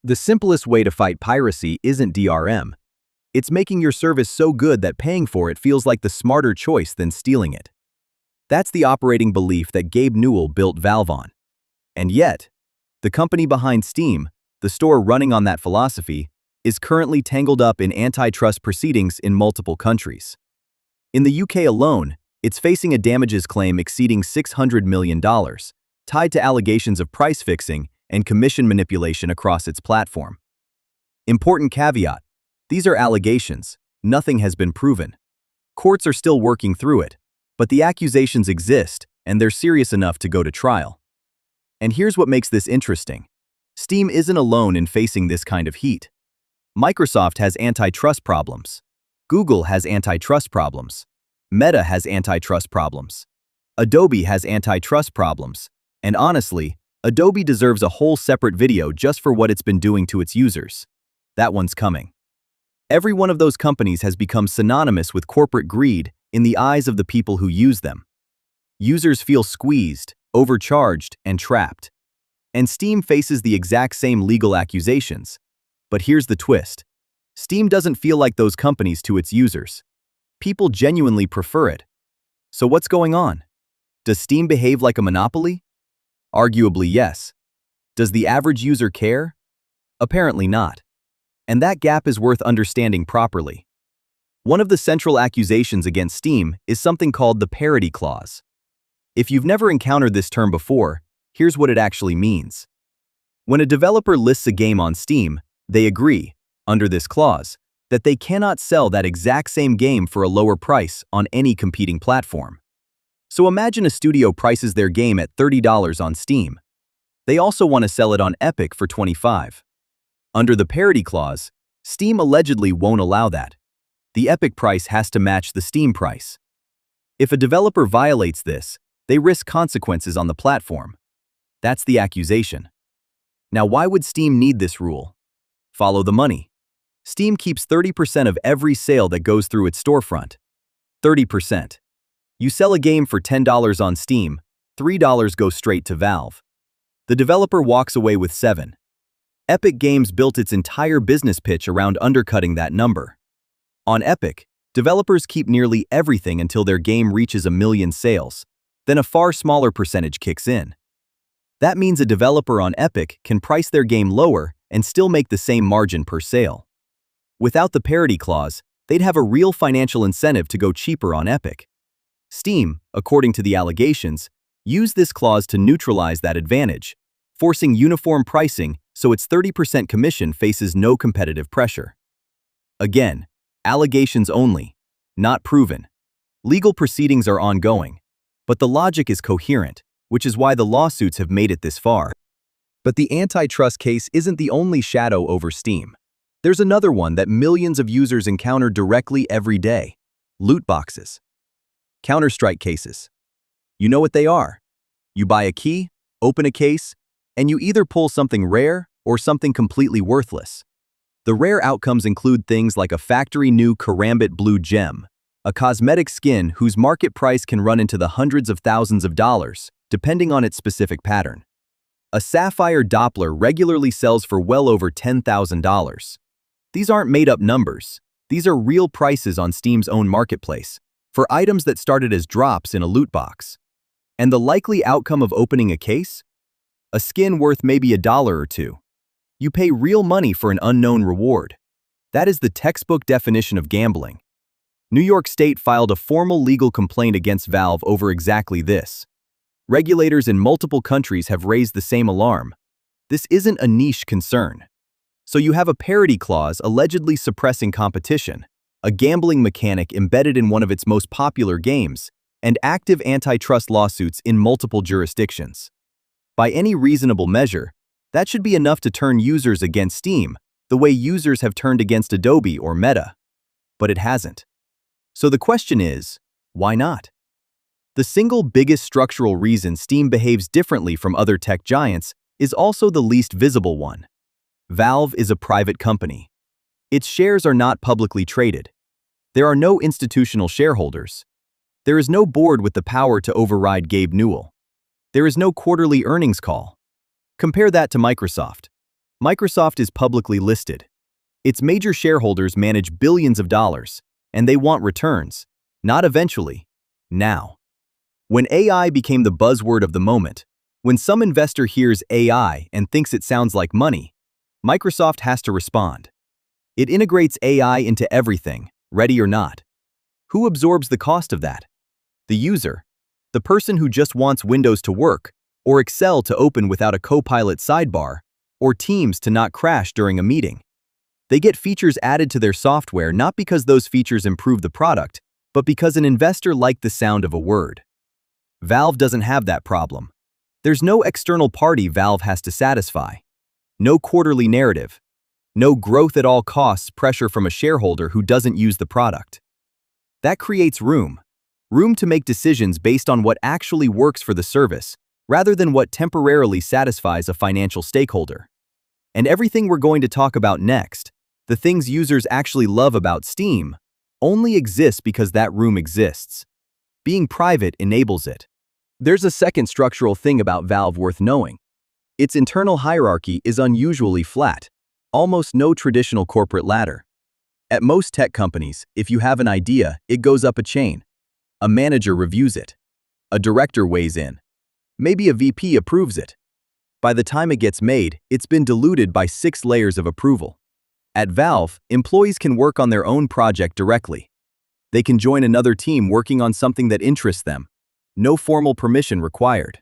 The simplest way to fight piracy isn't DRM. It's making your service so good that paying for it feels like the smarter choice than stealing it. That's the operating belief that Gabe Newell built Valve on. And yet, the company behind Steam, the store running on that philosophy, is currently tangled up in antitrust proceedings in multiple countries. In the UK alone, it's facing a damages claim exceeding $600 million, tied to allegations of price fixing and commission manipulation across its platform. Important caveat: these are allegations, nothing has been proven. Courts are still working through it, but the accusations exist and they're serious enough to go to trial. And here's what makes this interesting. Steam isn't alone in facing this kind of heat. Microsoft has antitrust problems. Google has antitrust problems. Meta has antitrust problems. Adobe has antitrust problems. And honestly, Adobe deserves a whole separate video just for what it's been doing to its users. That one's coming. Every one of those companies has become synonymous with corporate greed in the eyes of the people who use them. Users feel squeezed, overcharged, and trapped. And Steam faces the exact same legal accusations. But here's the twist. Steam doesn't feel like those companies to its users. People genuinely prefer it. So what's going on? Does Steam behave like a monopoly? Arguably, yes. Does the average user care? Apparently not. And that gap is worth understanding properly. One of the central accusations against Steam is something called the Parity clause. If you've never encountered this term before, here's what it actually means. When a developer lists a game on Steam, they agree, under this clause, that they cannot sell that exact same game for a lower price on any competing platform. So imagine a studio prices their game at $30 on Steam. They also want to sell it on Epic for $25. Under the Parity clause, Steam allegedly won't allow that. The Epic price has to match the Steam price. If a developer violates this, they risk consequences on the platform. That's the accusation. Now, why would Steam need this rule? Follow the money. Steam keeps 30% of every sale that goes through its storefront. 30%. You sell a game for $10 on Steam, $3 go straight to Valve. The developer walks away with $7. Epic Games built its entire business pitch around undercutting that number. On Epic, developers keep nearly everything until their game reaches 1 million sales. Then a far smaller percentage kicks in. That means a developer on Epic can price their game lower and still make the same margin per sale. Without the Parity clause, they'd have a real financial incentive to go cheaper on Epic. Steam, according to the allegations, used this clause to neutralize that advantage, forcing uniform pricing so its 30% commission faces no competitive pressure. Again, allegations only, not proven. Legal proceedings are ongoing, but the logic is coherent, which is why the lawsuits have made it this far. But the antitrust case isn't the only shadow over Steam. There's another one that millions of users encounter directly every day: loot boxes. Counter-Strike cases. You know what they are. You buy a key, open a case, and you either pull something rare or something completely worthless. The rare outcomes include things like a factory-new Karambit blue gem, a cosmetic skin whose market price can run into the hundreds of thousands of dollars, depending on its specific pattern. A sapphire Doppler regularly sells for well over $10,000. These aren't made-up numbers. These are real prices on Steam's own marketplace, for items that started as drops in a loot box. And the likely outcome of opening a case? A skin worth maybe $1 or $2. You pay real money for an unknown reward. That is the textbook definition of gambling. New York State filed a formal legal complaint against Valve over exactly this. Regulators in multiple countries have raised the same alarm. This isn't a niche concern. So you have a parity clause allegedly suppressing competition, a gambling mechanic embedded in one of its most popular games, and active antitrust lawsuits in multiple jurisdictions. By any reasonable measure, that should be enough to turn users against Steam, the way users have turned against Adobe or Meta. But it hasn't. So the question is, why not? The single biggest structural reason Steam behaves differently from other tech giants is also the least visible one. Valve is a private company. Its shares are not publicly traded. There are no institutional shareholders. There is no board with the power to override Gabe Newell. There is no quarterly earnings call. Compare that to Microsoft. Microsoft is publicly listed. Its major shareholders manage billions of dollars, and they want returns. Not eventually. Now. When AI became the buzzword of the moment, when some investor hears AI and thinks it sounds like money, Microsoft has to respond. It integrates AI into everything, ready or not. Who absorbs the cost of that? The user. The person who just wants Windows to work, or Excel to open without a Copilot sidebar, or Teams to not crash during a meeting. They get features added to their software not because those features improve the product, but because an investor liked the sound of a word. Valve doesn't have that problem. There's no external party Valve has to satisfy. No quarterly narrative. No growth at all costs pressure from a shareholder who doesn't use the product. That creates room. Room to make decisions based on what actually works for the service, rather than what temporarily satisfies a financial stakeholder. And everything we're going to talk about next, the things users actually love about Steam, only exists because that room exists. Being private enables it. There's a second structural thing about Valve worth knowing. Its internal hierarchy is unusually flat, almost no traditional corporate ladder. At most tech companies, if you have an idea, it goes up a chain. A manager reviews it. A director weighs in. Maybe a VP approves it. By the time it gets made, it's been diluted by 6 layers of approval. At Valve, employees can work on their own project directly. They can join another team working on something that interests them. No formal permission required.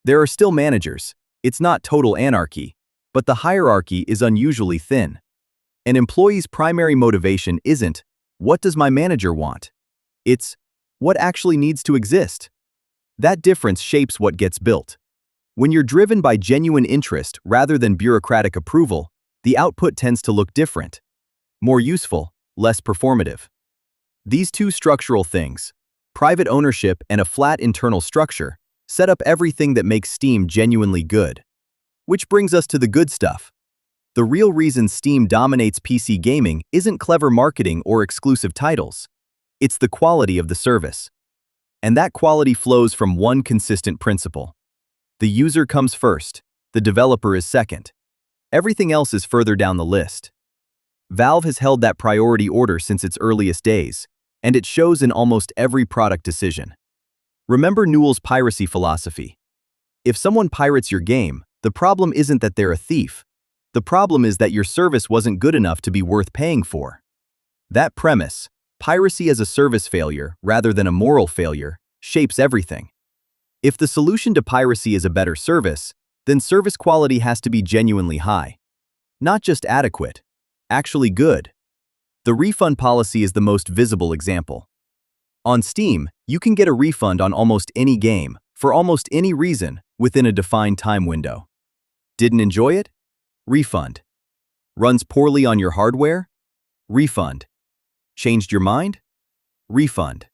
There are still managers. It's not total anarchy, but the hierarchy is unusually thin. An employee's primary motivation isn't, what does my manager want? It's, what actually needs to exist? That difference shapes what gets built. When you're driven by genuine interest rather than bureaucratic approval, the output tends to look different. More useful, less performative. These two structural things, private ownership and a flat internal structure, set up everything that makes Steam genuinely good. Which brings us to the good stuff. The real reason Steam dominates PC gaming isn't clever marketing or exclusive titles. It's the quality of the service. And that quality flows from one consistent principle. The user comes first, the developer is second. Everything else is further down the list. Valve has held that priority order since its earliest days, and it shows in almost every product decision. Remember Newell's piracy philosophy. If someone pirates your game, the problem isn't that they're a thief. The problem is that your service wasn't good enough to be worth paying for. That premise, piracy as a service failure rather than a moral failure, shapes everything. If the solution to piracy is a better service, then service quality has to be genuinely high. Not just adequate, actually good. The refund policy is the most visible example. On Steam, you can get a refund on almost any game, for almost any reason, within a defined time window. Didn't enjoy it? Refund. Runs poorly on your hardware? Refund. Changed your mind? Refund.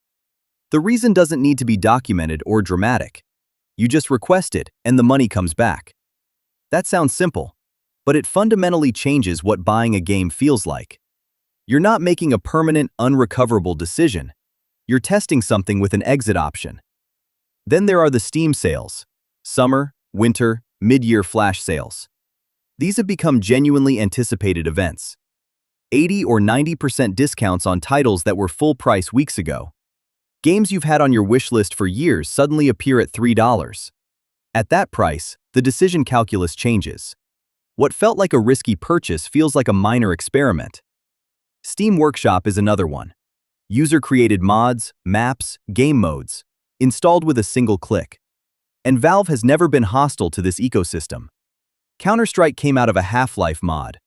The reason doesn't need to be documented or dramatic. You just request it and the money comes back. That sounds simple, but it fundamentally changes what buying a game feels like. You're not making a permanent, unrecoverable decision. You're testing something with an exit option. Then there are the Steam sales. Summer, winter, mid-year flash sales. These have become genuinely anticipated events. 80 or 90% discounts on titles that were full price weeks ago. Games you've had on your wish list for years suddenly appear at $3. At that price, the decision calculus changes. What felt like a risky purchase feels like a minor experiment. Steam Workshop is another one. User-created mods, maps, game modes, installed with a single click. And Valve has never been hostile to this ecosystem. Counter-Strike came out of a Half-Life mod.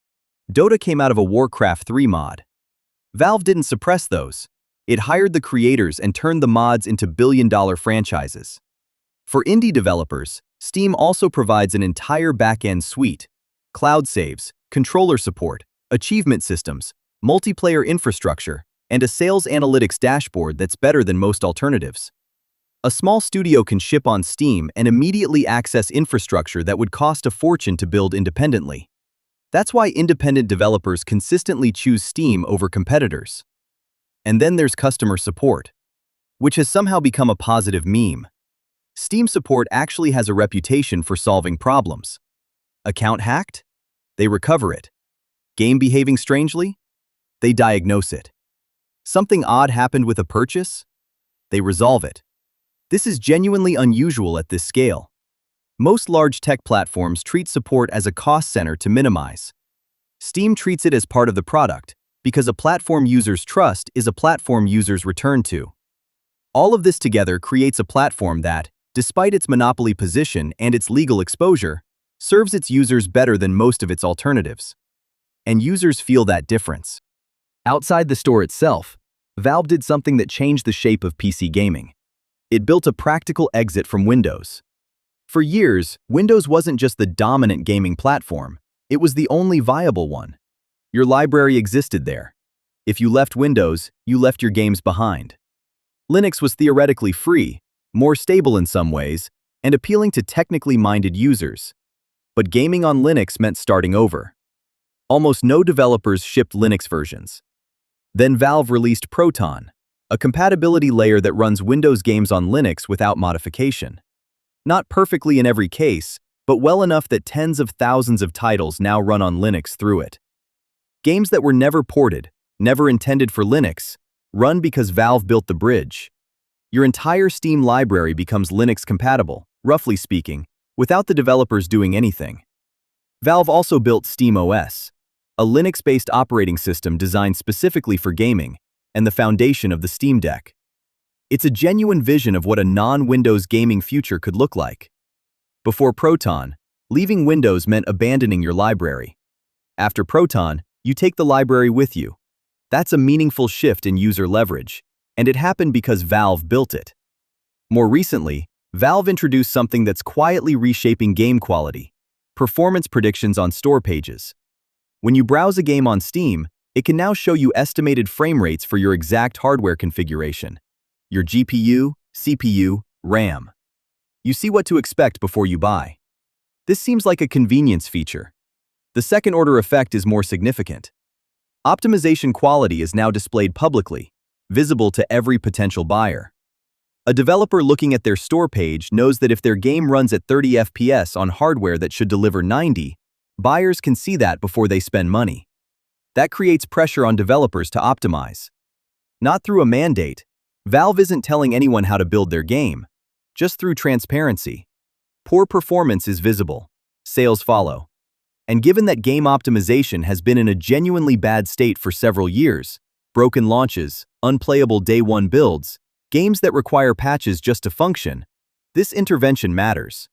Dota came out of a Warcraft 3 mod. Valve didn't suppress those. It hired the creators and turned the mods into billion-dollar franchises. For indie developers, Steam also provides an entire back-end suite, cloud saves, controller support, achievement systems, multiplayer infrastructure, and a sales analytics dashboard that's better than most alternatives. A small studio can ship on Steam and immediately access infrastructure that would cost a fortune to build independently. That's why independent developers consistently choose Steam over competitors. And then there's customer support, which has somehow become a positive meme. Steam support actually has a reputation for solving problems. Account hacked? They recover it. Game behaving strangely? They diagnose it. Something odd happened with a purchase? They resolve it. This is genuinely unusual at this scale. Most large tech platforms treat support as a cost center to minimize. Steam treats it as part of the product, because a platform users trust is a platform users return to. All of this together creates a platform that, despite its monopoly position and its legal exposure, serves its users better than most of its alternatives. And users feel that difference. Outside the store itself, Valve did something that changed the shape of PC gaming. It built a practical exit from Windows. For years, Windows wasn't just the dominant gaming platform, it was the only viable one. Your library existed there. If you left Windows, you left your games behind. Linux was theoretically free, more stable in some ways, and appealing to technically minded users. But gaming on Linux meant starting over. Almost no developers shipped Linux versions. Then Valve released Proton, a compatibility layer that runs Windows games on Linux without modification. Not perfectly in every case, but well enough that tens of thousands of titles now run on Linux through it. Games that were never ported, never intended for Linux, run because Valve built the bridge. Your entire Steam library becomes Linux compatible, roughly speaking, without the developers doing anything. Valve also built SteamOS, a Linux-based operating system designed specifically for gaming, and the foundation of the Steam Deck. It's a genuine vision of what a non-Windows gaming future could look like. Before Proton, leaving Windows meant abandoning your library. After Proton, you take the library with you. That's a meaningful shift in user leverage, and it happened because Valve built it. More recently, Valve introduced something that's quietly reshaping game quality: performance predictions on store pages. When you browse a game on Steam, it can now show you estimated frame rates for your exact hardware configuration: your GPU, CPU, RAM. You see what to expect before you buy. This seems like a convenience feature. The second-order effect is more significant. Optimization quality is now displayed publicly, visible to every potential buyer. A developer looking at their store page knows that if their game runs at 30 FPS on hardware that should deliver 90, buyers can see that before they spend money. That creates pressure on developers to optimize. Not through a mandate. Valve isn't telling anyone how to build their game, just through transparency. Poor performance is visible. Sales follow. And given that game optimization has been in a genuinely bad state for several years, broken launches, unplayable day-one builds, games that require patches just to function, this intervention matters.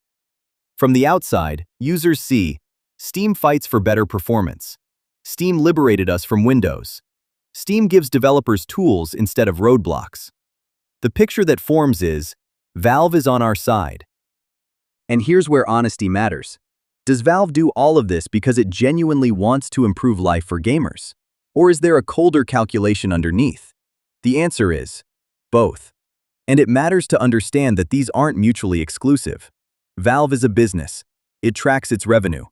From the outside, users see, Steam fights for better performance. Steam liberated us from Windows. Steam gives developers tools instead of roadblocks. The picture that forms is, Valve is on our side. And here's where honesty matters. Does Valve do all of this because it genuinely wants to improve life for gamers? Or is there a colder calculation underneath? The answer is both. And it matters to understand that these aren't mutually exclusive. Valve is a business. It tracks its revenue.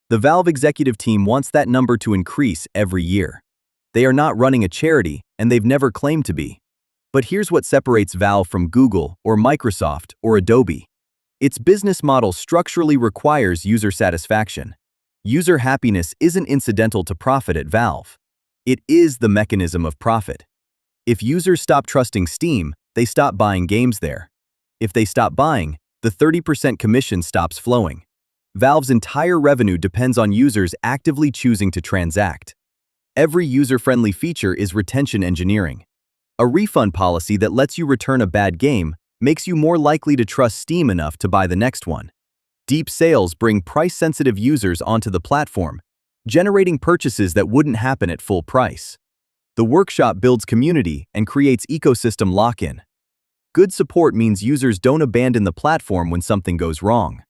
The Valve executive team wants that number to increase every year. They are not running a charity, and they've never claimed to be. But here's what separates Valve from Google or Microsoft or Adobe. Its business model structurally requires user satisfaction. User happiness isn't incidental to profit at Valve. It is the mechanism of profit. If users stop trusting Steam, they stop buying games there. If they stop buying, the 30% commission stops flowing. Valve's entire revenue depends on users actively choosing to transact. Every user-friendly feature is retention engineering. A refund policy that lets you return a bad game makes you more likely to trust Steam enough to buy the next one. Deep sales bring price-sensitive users onto the platform, generating purchases that wouldn't happen at full price. The workshop builds community and creates ecosystem lock-in. Good support means users don't abandon the platform when something goes wrong.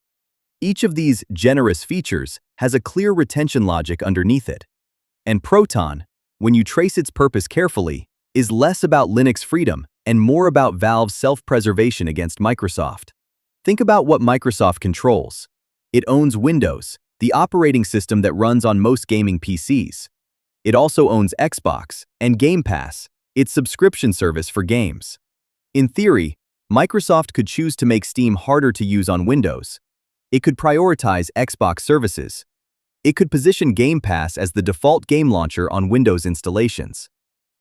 Each of these generous features has a clear retention logic underneath it. And Proton, when you trace its purpose carefully, is less about Linux freedom and more about Valve's self-preservation against Microsoft. Think about what Microsoft controls. It owns Windows, the operating system that runs on most gaming PCs. It also owns Xbox and Game Pass, its subscription service for games. In theory, Microsoft could choose to make Steam harder to use on Windows. It could prioritize Xbox services. It could position Game Pass as the default game launcher on Windows installations.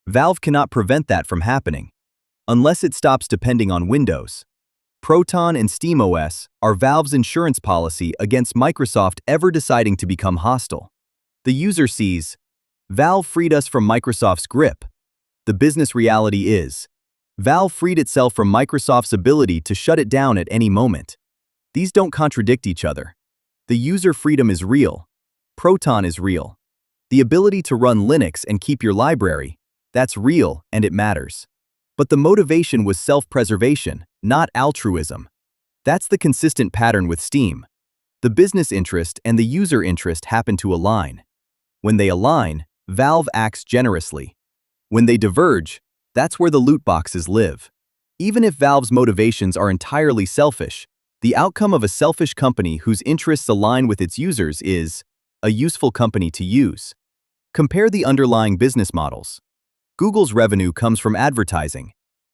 Valve cannot prevent that from happening, unless it stops depending on Windows. Proton and SteamOS are Valve's insurance policy against Microsoft ever deciding to become hostile. The user sees, Valve freed us from Microsoft's grip. The business reality is, Valve freed itself from Microsoft's ability to shut it down at any moment. These don't contradict each other. The user freedom is real. Proton is real. The ability to run Linux and keep your library, that's real and it matters. But the motivation was self-preservation, not altruism. That's the consistent pattern with Steam. The business interest and the user interest happen to align. When they align, Valve acts generously. When they diverge, that's where the loot boxes live. Even if Valve's motivations are entirely selfish, the outcome of a selfish company whose interests align with its users is a useful company to use. Compare the underlying business models. Google's revenue comes from advertising.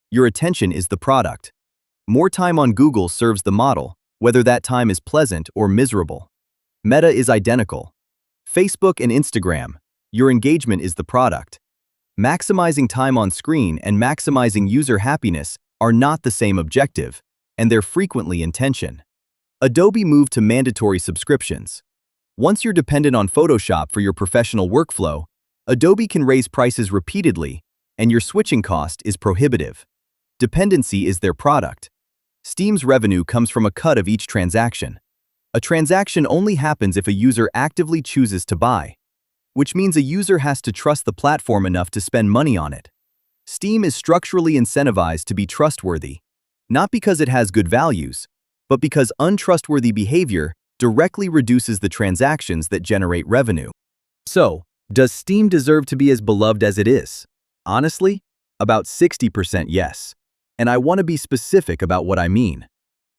Your attention is the product. More time on Google serves the model, whether that time is pleasant or miserable. Meta is identical. Facebook and Instagram, your engagement is the product. Maximizing time on screen and maximizing user happiness are not the same objective, and they're frequently in tension. Adobe moved to mandatory subscriptions. Once you're dependent on Photoshop for your professional workflow, Adobe can raise prices repeatedly, and your switching cost is prohibitive. Dependency is their product. Steam's revenue comes from a cut of each transaction. A transaction only happens if a user actively chooses to buy, which means a user has to trust the platform enough to spend money on it. Steam is structurally incentivized to be trustworthy, not because it has good values, but because untrustworthy behavior directly reduces the transactions that generate revenue. So, does Steam deserve to be as beloved as it is? Honestly, about 60% yes. And I want to be specific about what I mean.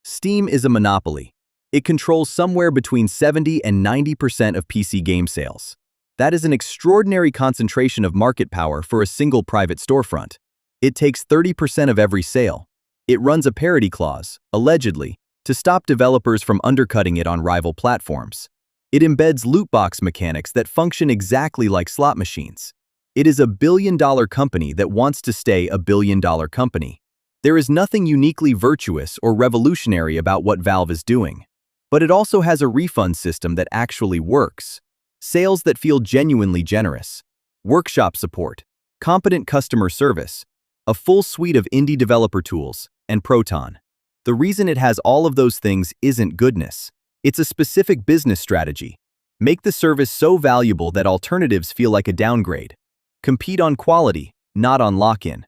Steam is a monopoly. It controls somewhere between 70 and 90% of PC game sales. That is an extraordinary concentration of market power for a single private storefront. It takes 30% of every sale. It runs a parity clause, allegedly, to stop developers from undercutting it on rival platforms. It embeds loot box mechanics that function exactly like slot machines. It is a billion-dollar company that wants to stay a billion-dollar company. There is nothing uniquely virtuous or revolutionary about what Valve is doing. But it also has a refund system that actually works. Sales that feel genuinely generous. Workshop support. Competent customer service. A full suite of indie developer tools. And Proton. The reason it has all of those things isn't goodness. It's a specific business strategy. Make the service so valuable that alternatives feel like a downgrade. Compete on quality, not on lock-in.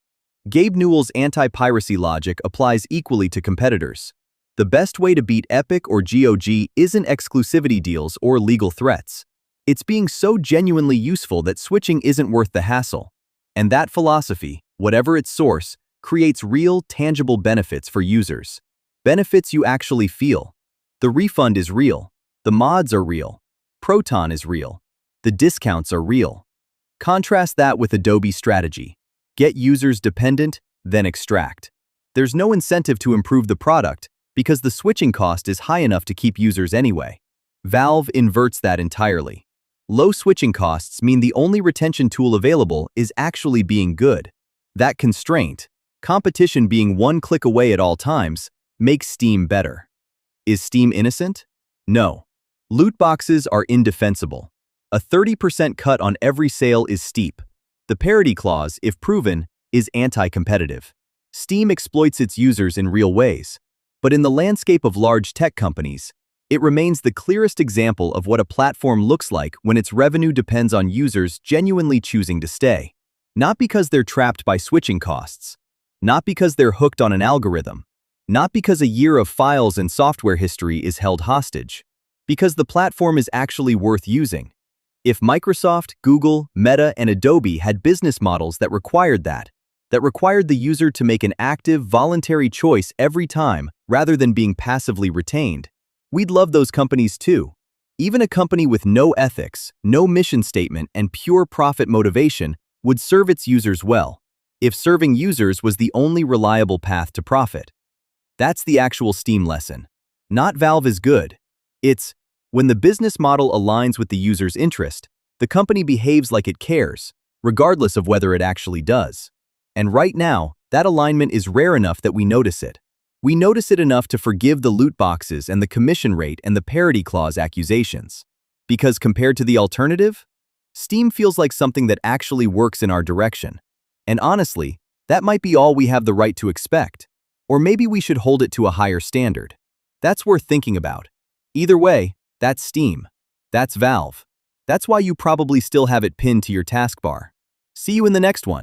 Gabe Newell's anti-piracy logic applies equally to competitors. The best way to beat Epic or GOG isn't exclusivity deals or legal threats. It's being so genuinely useful that switching isn't worth the hassle. And that philosophy, whatever its source, creates real, tangible benefits for users. Benefits you actually feel. The refund is real. The mods are real. Proton is real. The discounts are real. Contrast that with Adobe's strategy. Get users dependent, then extract. There's no incentive to improve the product because the switching cost is high enough to keep users anyway. Valve inverts that entirely. Low switching costs mean the only retention tool available is actually being good. That constraint, competition being one click away at all times, makes Steam better. Is Steam innocent? No. Loot boxes are indefensible. A 30% cut on every sale is steep. The parity clause, if proven, is anti-competitive. Steam exploits its users in real ways. But in the landscape of large tech companies, it remains the clearest example of what a platform looks like when its revenue depends on users genuinely choosing to stay. Not because they're trapped by switching costs. Not because they're hooked on an algorithm. Not because a year of files and software history is held hostage. Because the platform is actually worth using. If Microsoft, Google, Meta, and Adobe had business models that required the user to make an active, voluntary choice every time rather than being passively retained, we'd love those companies too. Even a company with no ethics, no mission statement, and pure profit motivation would serve its users well, if serving users was the only reliable path to profit. That's the actual Steam lesson. Not Valve is good. It's, When the business model aligns with the user's interest, the company behaves like it cares, regardless of whether it actually does. And right now, that alignment is rare enough that we notice it. We notice it enough to forgive the loot boxes and the commission rate and the parity clause accusations. Because compared to the alternative, Steam feels like something that actually works in our direction. And honestly, that might be all we have the right to expect. Or maybe we should hold it to a higher standard. That's worth thinking about. Either way, that's Steam. That's Valve. That's why you probably still have it pinned to your taskbar. See you in the next one.